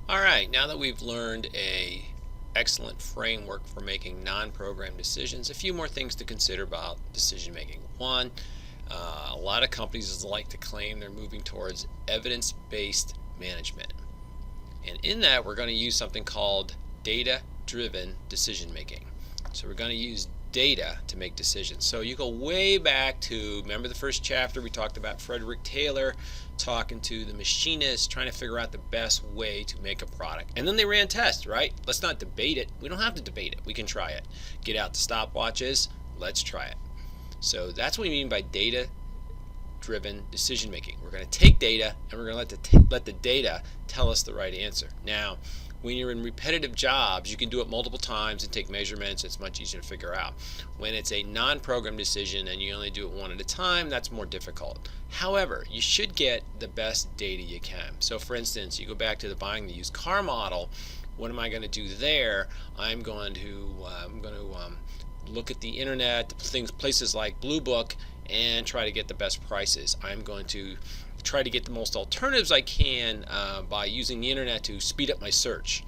All right, now that we've learned a excellent framework for making non-program decisions, a few more things to consider about decision making. One, a lot of companies like to claim they're moving towards evidence-based management. And in that, we're going to use something called data-driven decision making. So we're going to use data to make decisions. So you go way back to, remember the first chapter we talked about Frederick Taylor talking to the machinist, trying to figure out the best way to make a product. And then they ran tests, right? Let's not debate it. We don't have to debate it. We can try it. Get out the stopwatches. Let's try it. So that's what we mean by data-driven decision making. We're going to take data and we're going to let the data tell us the right answer. Now, when you're in repetitive jobs, you can do it multiple times and take measurements. It's much easier to figure out. When it's a non-program decision and you only do it one at a time, that's more difficult. However, you should get the best data you can. So for instance, you go back to the buying the used car model. What am I going to do there? I'm going to look at the internet, places like Blue Book, and try to get the best prices. I'm going to try to get the most alternatives I can by using the internet to speed up my search.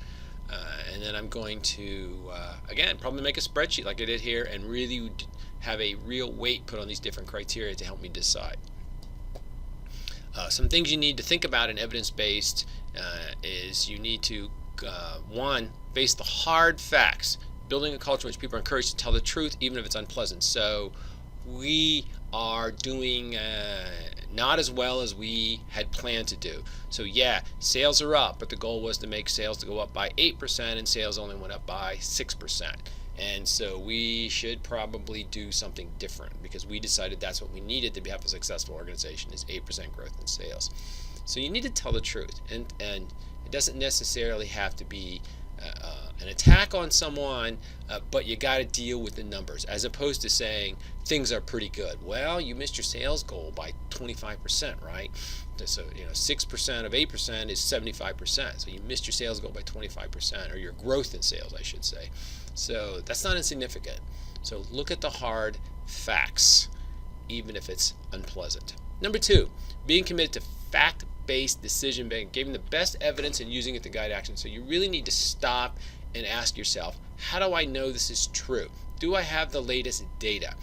And then I'm going to, again, probably make a spreadsheet like I did here and really have a real weight put on these different criteria to help me decide. Some things you need to think about in evidence-based is you need to, one, face the hard facts, building a culture in which people are encouraged to tell the truth even if it's unpleasant. So we are doing not as well as we had planned to do. So yeah, sales are up, but the goal was to make sales to go up by 8% and sales only went up by 6%. And so we should probably do something different because we decided that's what we needed to have a successful organization is 8% growth in sales. So you need to tell the truth, and it doesn't necessarily have to be an attack on someone, but you got to deal with the numbers as opposed to saying things are pretty good. Well, you missed your sales goal by 25%, right? So 6% of 8% is 75%. So you missed your sales goal by 25%, or your growth in sales, I should say. So that's not insignificant. So look at the hard facts, even if it's unpleasant. Number two, being committed to fact-based decision making, giving the best evidence and using it to guide action. So you really need to stop and ask yourself, how do I know this is true? Do I have the latest data?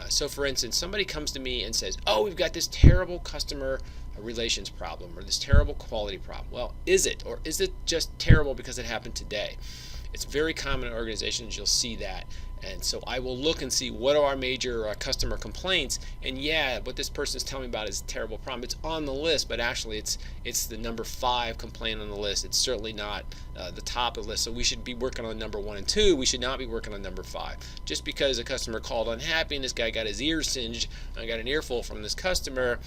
So for instance, somebody comes to me and says, oh, we've got this terrible customer relations problem or this terrible quality problem. Well, is it? Or is it just terrible because it happened today? It's very common in organizations, you'll see that. And so I will look and see what are our major customer complaints. And yeah, what this person is telling me about is a terrible problem. It's on the list, but actually it's the number 5 complaint on the list. It's certainly not the top of the list. So we should be working on number 1 and 2. We should not be working on number 5. Just because a customer called unhappy and this guy got his ears singed, I got an earful from this customer,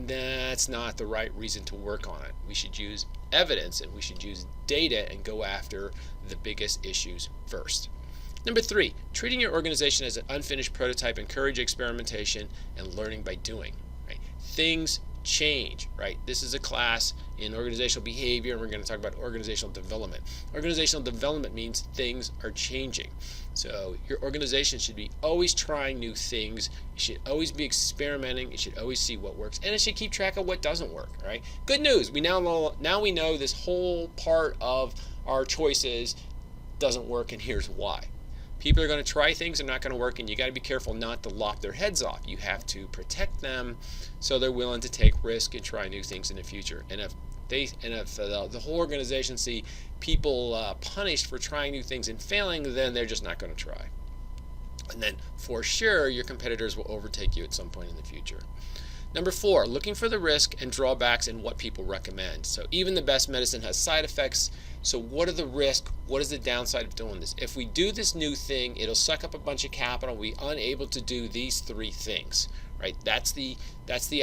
that's not the right reason to work on it. We should use evidence and we should use data and go after the biggest issues first. Number 3, treating your organization as an unfinished prototype, encourage experimentation and learning by doing. Right? Things change. Right? This is a class in organizational behavior, and we're going to talk about organizational development. Organizational development means things are changing. So your organization should be always trying new things. You should always be experimenting. You should always see what works, and it should keep track of what doesn't work. Right? Good news. We now know this whole part of our choices doesn't work, and here's why. People are going to try things that are not going to work, and you got to be careful not to lop their heads off. You have to protect them so they're willing to take risk and try new things in the future. And if the whole organization see people punished for trying new things and failing, then they're just not going to try. And then for sure, your competitors will overtake you at some point in the future. Number 4, looking for the risk and drawbacks in what people recommend. So even the best medicine has side effects. So what are the risks? What is the downside of doing this? If we do this new thing, it'll suck up a bunch of capital. We're unable to do these 3 things, right? That's the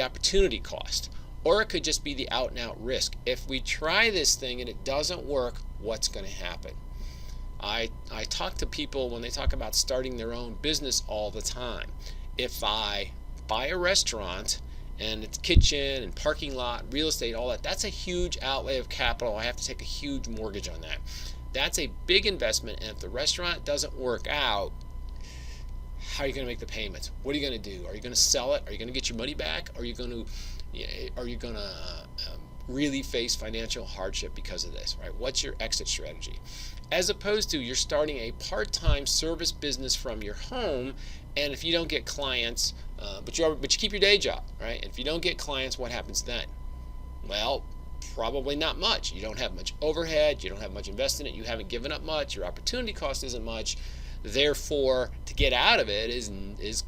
opportunity cost. Or it could just be the out and out risk. If we try this thing and it doesn't work, what's going to happen? I talk to people when they talk about starting their own business all the time. If I buy a restaurant and its kitchen and parking lot, real estate, all that, that's a huge outlay of capital. I have to take a huge mortgage on that. That's a big investment, and if the restaurant doesn't work out, how are you going to make the payments? What are you going to do? Are you going to sell it? Are you going to get your money back? Are you going to really face financial hardship because of this, right? What's your exit strategy? As opposed to you're starting a part-time service business from your home, and if you don't get clients, but you keep your day job, right? And if you don't get clients, what happens then? Well, probably not much. You don't have much overhead. You don't have much invested in it. You haven't given up much. Your opportunity cost isn't much. Therefore, to get out of it is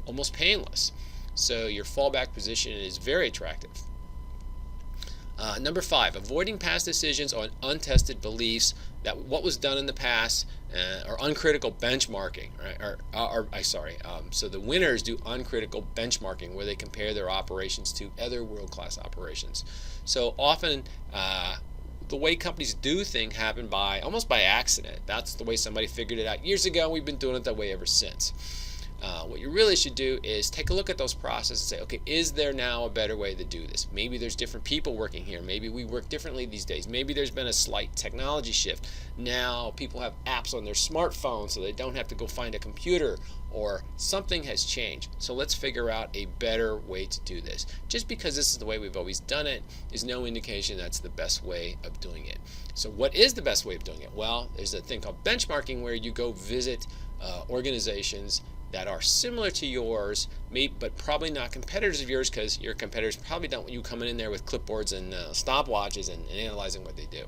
almost painless. So your fallback position is very attractive. Number 5, avoiding past decisions on untested beliefs that what was done in the past or uncritical benchmarking, right? So the winners do uncritical benchmarking where they compare their operations to other world-class operations. So often the way companies do things happen almost by accident. That's the way somebody figured it out years ago. We've been doing it that way ever since. What you really should do is take a look at those processes and say, okay, is there now a better way to do this? Maybe there's different people working here. Maybe we work differently these days. Maybe there's been a slight technology shift. Now people have apps on their smartphone so they don't have to go find a computer, or something has changed. So let's figure out a better way to do this. Just because this is the way we've always done it is no indication that's the best way of doing it. So what is the best way of doing it? Well, there's a thing called benchmarking where you go visit organizations that are similar to yours, but probably not competitors of yours, because your competitors probably don't want you coming in there with clipboards and stopwatches and analyzing what they do.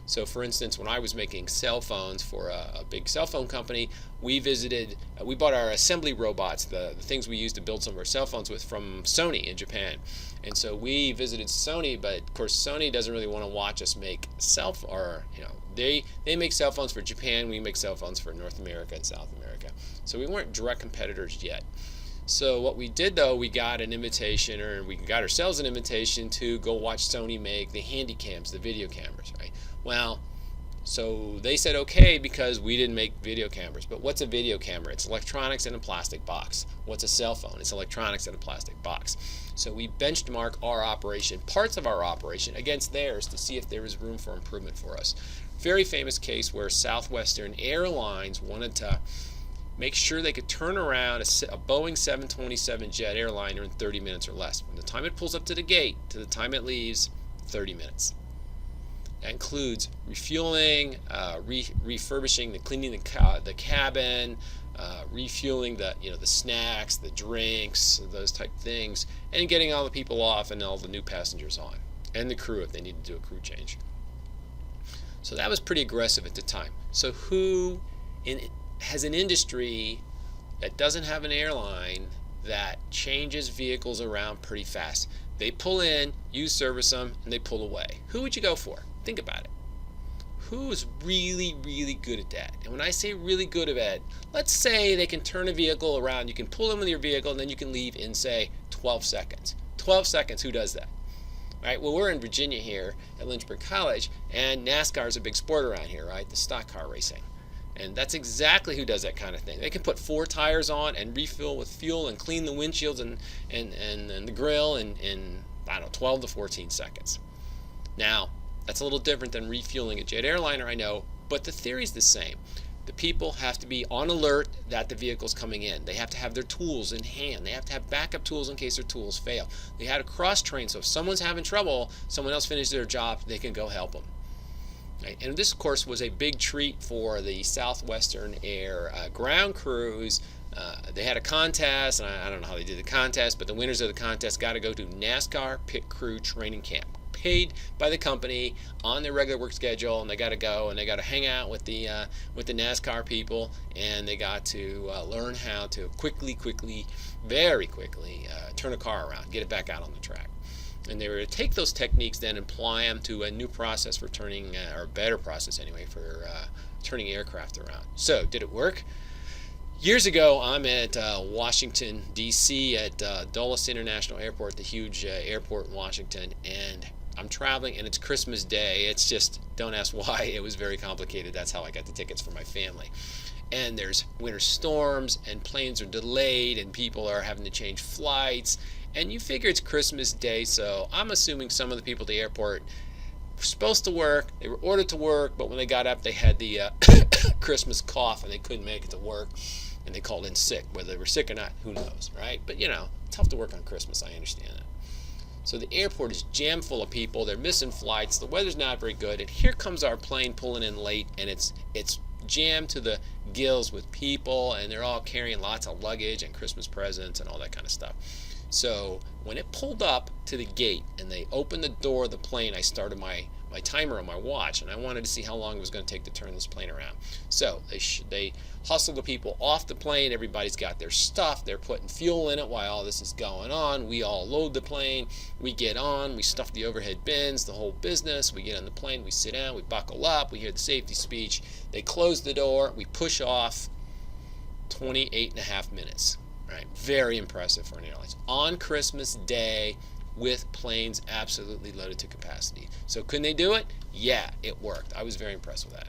So for instance, when I was making cell phones for a big cell phone company, we bought our assembly robots, the things we use to build some of our cell phones with, from Sony in Japan. And so we visited Sony, but of course Sony doesn't really want to watch us make they make cell phones for Japan, we make cell phones for North America and South America. So we weren't direct competitors yet. So what we did, though, we got an invitation, or we got ourselves an invitation to go watch Sony make the handy cams, the video cameras, right? Well, so they said okay because we didn't make video cameras. But what's a video camera? It's electronics in a plastic box. What's a cell phone? It's electronics in a plastic box. So we benchmark our operation, parts of our operation, against theirs to see if there was room for improvement for us. Very famous case where Southwestern Airlines wanted to make sure they could turn around a Boeing 727 jet airliner in 30 minutes or less. From the time it pulls up to the gate to the time it leaves, 30 minutes. That includes refueling, refurbishing, cleaning the cabin, refueling the snacks, the drinks, those type of things, and getting all the people off and all the new passengers on, and the crew if they need to do a crew change. So that was pretty aggressive at the time. So who has an industry that doesn't have an airline that changes vehicles around pretty fast? They pull in, you service them, and they pull away. Who would you go for? Think about it. Who's really, really good at that? And when I say really good at it, let's say they can turn a vehicle around. You can pull them with your vehicle, and then you can leave in, say, 12 seconds. 12 seconds, who does that? Right? Well, we're in Virginia here at Lynchburg College, and NASCAR is a big sport around here, right? The stock car racing. And that's exactly who does that kind of thing. They can put 4 tires on and refill with fuel and clean the windshields and the grill in 12 to 14 seconds. Now, that's a little different than refueling a jet airliner, I know, but the theory's the same. The people have to be on alert that the vehicle's coming in. They have to have their tools in hand. They have to have backup tools in case their tools fail. They had to cross-train, so if someone's having trouble, someone else finished their job, they can go help them. Right? And this, of course, was a big treat for the Southwestern Air ground crews. They had a contest, and I don't know how they did the contest, but the winners of the contest got to go to NASCAR Pit Crew Training Camp, paid by the company on their regular work schedule, and they got to go and they got to hang out with the NASCAR people, and they got to learn how to very quickly turn a car around, get it back out on the track. And they were to take those techniques then and apply them to a new process for turning, or a better process anyway, for turning aircraft around. So, did it work? Years ago, I'm at Washington, D.C. at Dulles International Airport, the huge airport in Washington, and I'm traveling, and it's Christmas Day. It's just, don't ask why, it was very complicated. That's how I got the tickets for my family. And there's winter storms, and planes are delayed, and people are having to change flights. And you figure it's Christmas Day, so I'm assuming some of the people at the airport were supposed to work. They were ordered to work, but when they got up, they had the Christmas cough, and they couldn't make it to work. And they called in sick. Whether they were sick or not, who knows, right? But, tough to work on Christmas. I understand that. So the airport is jammed full of people. They're missing flights. The weather's not very good. And here comes our plane pulling in late, and it's jammed to the gills with people, and they're all carrying lots of luggage and Christmas presents and all that kind of stuff. So when it pulled up to the gate and they opened the door of the plane, I started my timer on my watch, and I wanted to see how long it was going to take to turn this plane around. So they hustle the people off the plane. Everybody's got their stuff. They're putting fuel in it while all this is going on. We all load the plane. We get on. We stuff the overhead bins, the whole business. We get on the plane. We sit down. We buckle up. We hear the safety speech. They close the door. We push off. 28.5 minutes. Right? Very impressive for an airline. On Christmas Day, with planes absolutely loaded to capacity. So couldn't they do it? Yeah, it worked. I was very impressed with that.